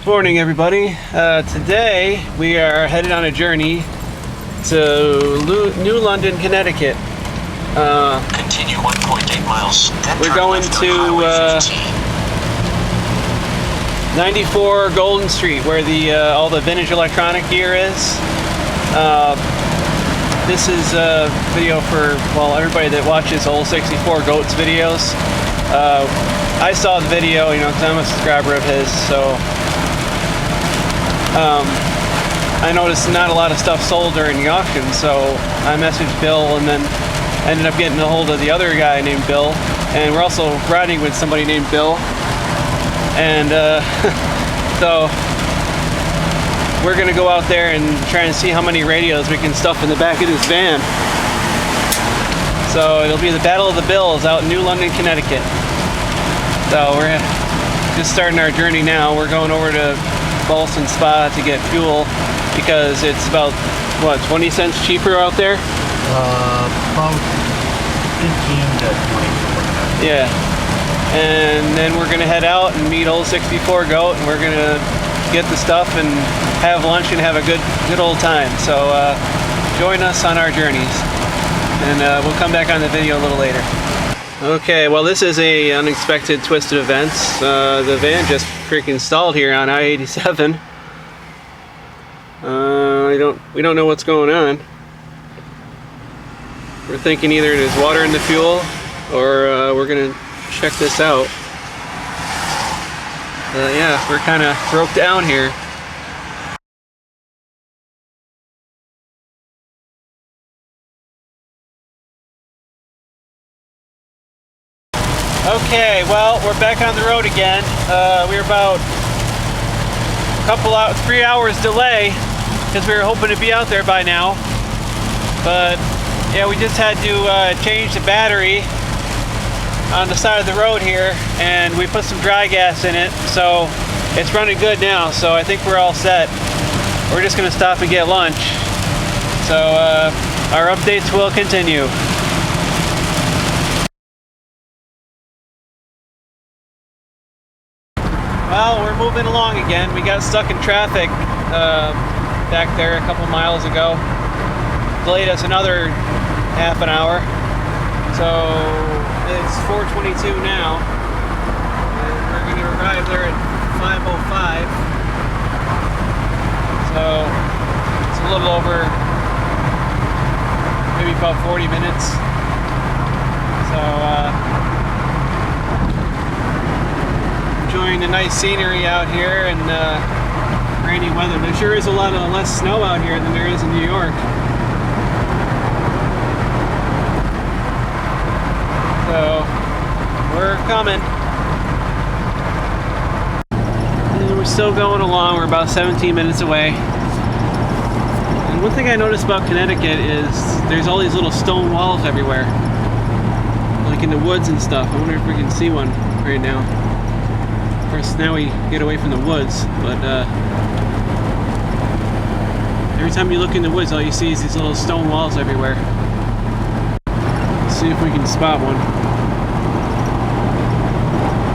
Morning, everybody. Today we are headed on a journey to New London, Connecticut. Continue 1.8 miles. We're going to 94 Golden Street, where all the vintage electronic gear is. This is a video for, well, everybody that watches Old64Goat's videos. I saw the video, because I'm a subscriber of his, so I noticed not a lot of stuff sold during the auction, so I messaged Bill and then ended up getting a hold of the other guy named Bill, and we're also riding with somebody named Bill, and so we're gonna go out there and try and see how many radios we can stuff in the back of this van. So it'll be the Battle of the Bills out in New London, Connecticut. So we're just starting our journey now. We're going over to Boston Spa to get fuel because it's about, what, 20 cents cheaper out there? About 15 to 20. Yeah. And then we're gonna head out and meet Old64Goat, and we're gonna get the stuff and have lunch and have a good old time. So join us on our journeys, and we'll come back on the video a little later. Okay, well, this is a unexpected twist of events. The van just freaking stalled here on I-87. We don't know what's going on. We're thinking either there's water in the fuel, or we're gonna check this out. Yeah, we're kind of broke down here. Okay, well, we're back on the road again. We were about 3 hours delay because we were hoping to be out there by now. But yeah, we just had to change the battery on the side of the road here, and we put some dry gas in it, so it's running good now. So I think we're all set. We're just gonna stop and get lunch. So our updates will continue. Well, we're moving along again. We got stuck in traffic back there a couple miles ago. Delayed us another half an hour. So it's 4:22 now. And we're going to arrive there at 5:05. So it's a little over, maybe about 40 minutes. So enjoying the nice scenery out here and rainy weather. There sure is a lot less snow out here than there is in New York. So we're coming. And we're still going along. We're about 17 minutes away. And one thing I noticed about Connecticut is there's all these little stone walls everywhere, like in the woods and stuff. I wonder if we can see one right now. Of course, now we get away from the woods, but every time you look in the woods, all you see is these little stone walls everywhere. Let's see if we can spot one.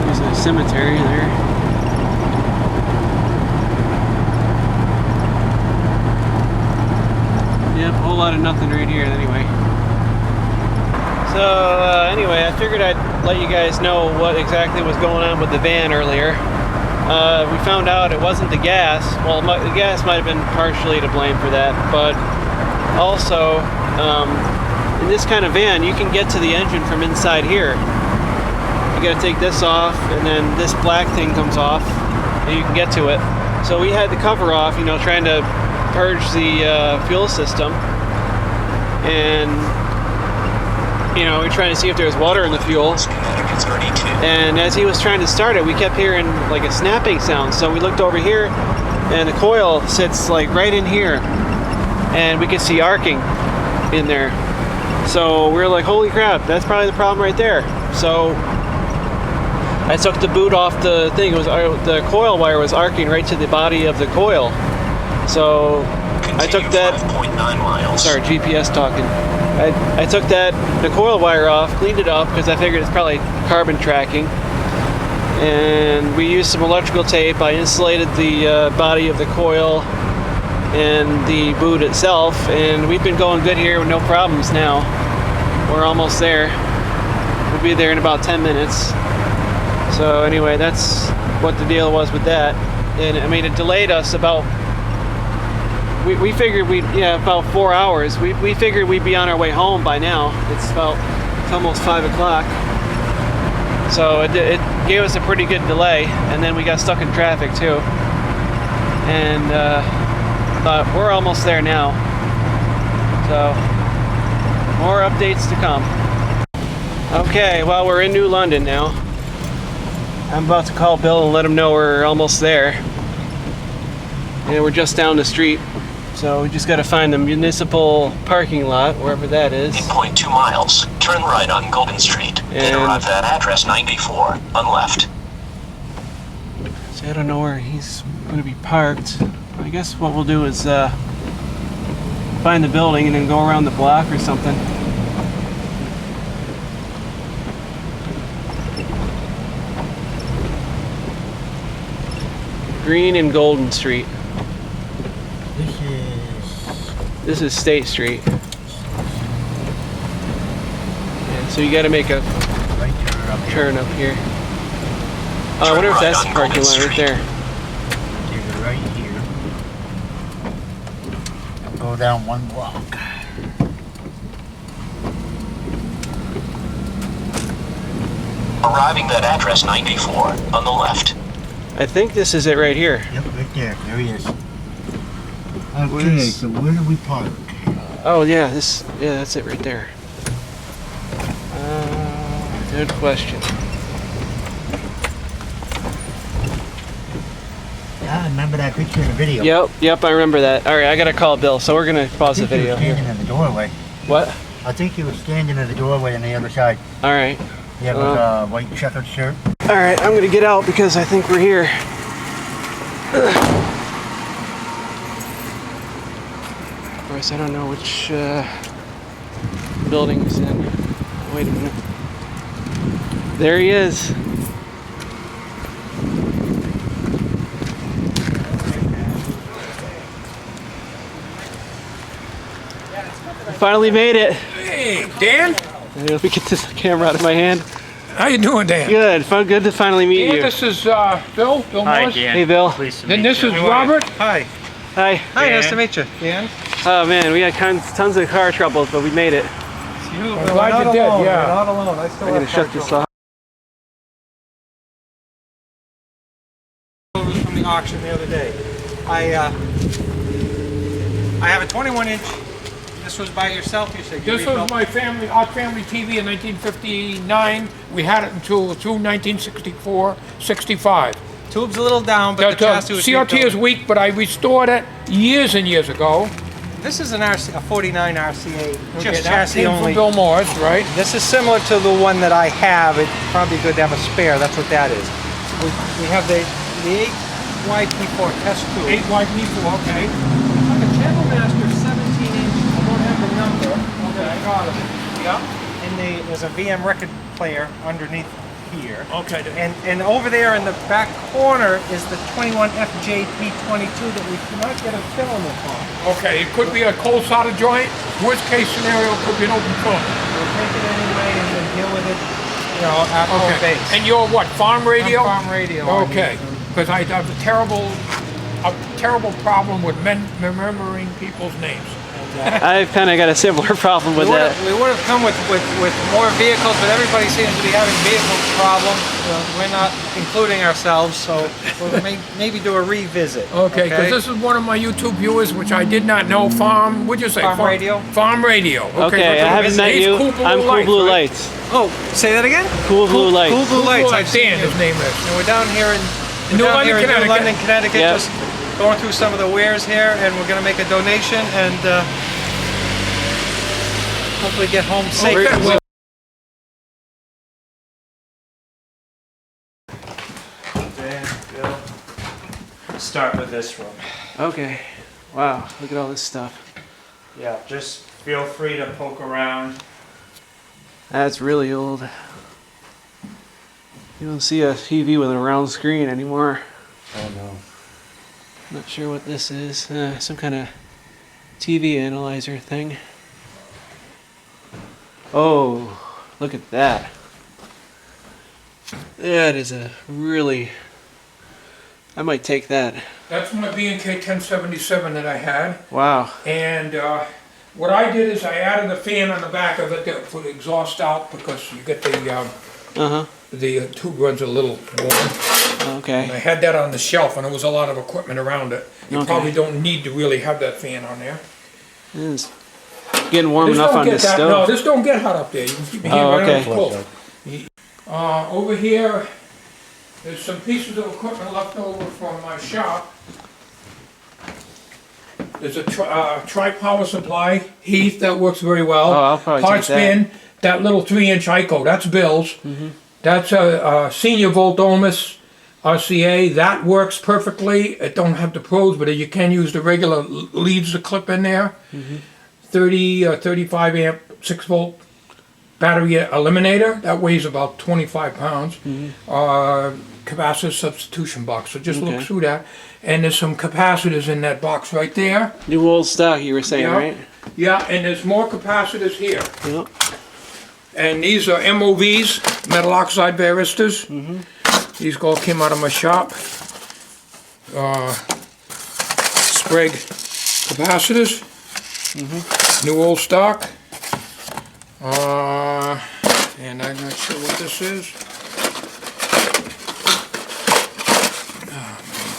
There's a cemetery there. Yep, a whole lot of nothing right here anyway. So anyway, I figured I'd let you guys know what exactly was going on with the van earlier. We found out it wasn't the gas. Well, the gas might have been partially to blame for that, but also in this kind of van, you can get to the engine from inside here. You got to take this off, and then this black thing comes off, and you can get to it. So we had the cover off, trying to purge the fuel system, and we're trying to see if there's water in the fuel. And as he was trying to start it, we kept hearing like a snapping sound. So we looked over here, and the coil sits like right in here, and we could see arcing in there. So we were like, holy crap, that's probably the problem right there. So I took the boot off the thing. It was the coil wire was arcing right to the body of the coil. So I took that. 5.9 miles. Sorry, GPS talking. I took the coil wire off, cleaned it up because I figured it's probably carbon tracking, and we used some electrical tape. I insulated the body of the coil and the boot itself, and we've been going good here with no problems now. We're almost there. We'll be there in about 10 minutes. So anyway, that's what the deal was with that. And I mean, it delayed us about, we figured about 4 hours. We figured we'd be on our way home by now. It's almost 5 o'clock. So it gave us a pretty good delay, and then we got stuck in traffic too. And but we're almost there now. So more updates to come. Okay, well, we're in New London now. I'm about to call Bill and let him know we're almost there. And we're just down the street. So we just got to find the municipal parking lot, wherever that is. 8.2 miles. Turn right on Golden Street. Then arrive at address 94 on left. See, I don't know where he's going to be parked. I guess what we'll do is find the building and then go around the block or something. Green and Golden Street. This is State Street. Yeah, so you got to make a turn up here. I wonder if that's the parking lot right there. Take it right here. Go down one block. Arriving at address 94 on the left. I think this is it right here. Yep, right there. There he is. Okay, so where do we park? Oh yeah, that's it right there. Good question. Yeah, I remember that picture in the video. Yep, I remember that. All right, I gotta call Bill, so we're gonna pause the video He was standing here. in the doorway. What? I think he was standing in the doorway on the other side. All right. He had like a white checkered shirt. All right, I'm gonna get out because I think we're here. Of course, I don't know which building he's in. Wait a minute. There he is. We finally made it. Hey, Dan. Let me get this camera out of my hand. How you doing, Dan? Good. Good to finally meet Dan, you. this is Bill Morris. Hey, Bill. Then this is Robert. Hi. Hi, nice to meet you, Dan. Oh man, we had tons of car troubles, but we made it. I'm glad you did, You're yeah. not alone. I still I'm gonna have shut this off. from the auction the other day. I have a 21-inch. This was by yourself, you said? This was our family TV in 1959. We had it until 1964, 65. Tube's a little down, but the chassis was CRT is rebuilt. weak, but I restored it years and years ago. This is an a 49 RCA, just that chassis came only. from Bill Morris, right? This is similar to the one that I have. It's probably good to have a spare. That's what that is. We have the 8YP4 test tube. 8YP4, okay. Like a Channel Master 17-inch. I don't have the number. Okay. Yeah. And there's a VM record player underneath here. Okay. And over there in the back corner is the 21FJP22 that we cannot get a filament on. Okay, it could be a cold solder joint. Worst case scenario, it could be an open filament. We'll take it anyway and then deal with it, you know, at home base. And you're what, farm radio? I'm farm radio. Okay, because I have a terrible problem with remembering people's names. I've kind of got a similar problem with that. We would have come with more vehicles, but everybody seems to be having vehicle problems. We're not including ourselves, so we'll maybe do a revisit. Okay, because this is one of my YouTube viewers, which I did not know. What'd you say? Farm radio? Farm radio. Okay, I haven't met you. I'm Cool Blue Lights. Oh, say that again? Cool Blue Lights. Cool Blue Lights. I've seen his name is. And we're down here in New London, Connecticut, Yep. just going through some of the wares here, and we're going to make a donation and hopefully get home safe. Okay, Start with this room. Okay. Wow, look at all this stuff. Yeah, just feel free to poke around. That's really old. You don't see a TV with a round screen anymore. Oh no. Not sure what this is. Some kind of TV analyzer thing. Oh, look at that. That is a really... I might take that. That's my B&K 1077 that I had. Wow. And what I did is I added a fan on the back of it for the exhaust out because you get the tube runs a little warm. Okay. And I had that on the shelf and there was a lot of equipment around it. You probably don't need to really have that fan on there. It's getting warm enough on this stove. No, this don't get hot up there. You can keep your hand right on the stove. Over here, there's some pieces of equipment left over from my shop. There's a tri-power supply, Heath, that works very well. Oh, I'll probably Part take that. spin, that little 3-inch ICO, that's Bill's. That's a senior volt ohms RCA, that works perfectly. It don't have the probes, but you can use the regular leads to clip in there. 30 or 35 amp 6 volt battery eliminator, that weighs about 25 pounds. Capacitor substitution box, so just look through that. And there's some capacitors in that box right there. New old stock, you were saying, right? Yeah, and there's more capacitors here. Yep. And these are MOVs, metal oxide varistors. These all came out of my shop. Sprague capacitors. New old stock. And I'm not sure what this is.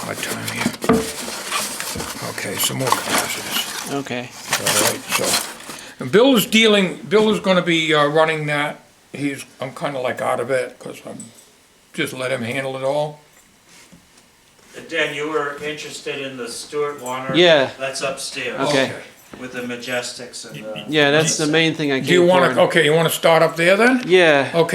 Hard time here. Okay, some more capacitors. Okay. All right, so and Bill is going to be running that. I'm kind of like out of it because I'm just let him handle it all. Dan, you were interested in the Stuart Warner? Yeah. That's upstairs. Okay. With the Majestics and the... Yeah, that's the main thing I came Do you want for. to? Okay, you want to start up there then? Yeah. Okay.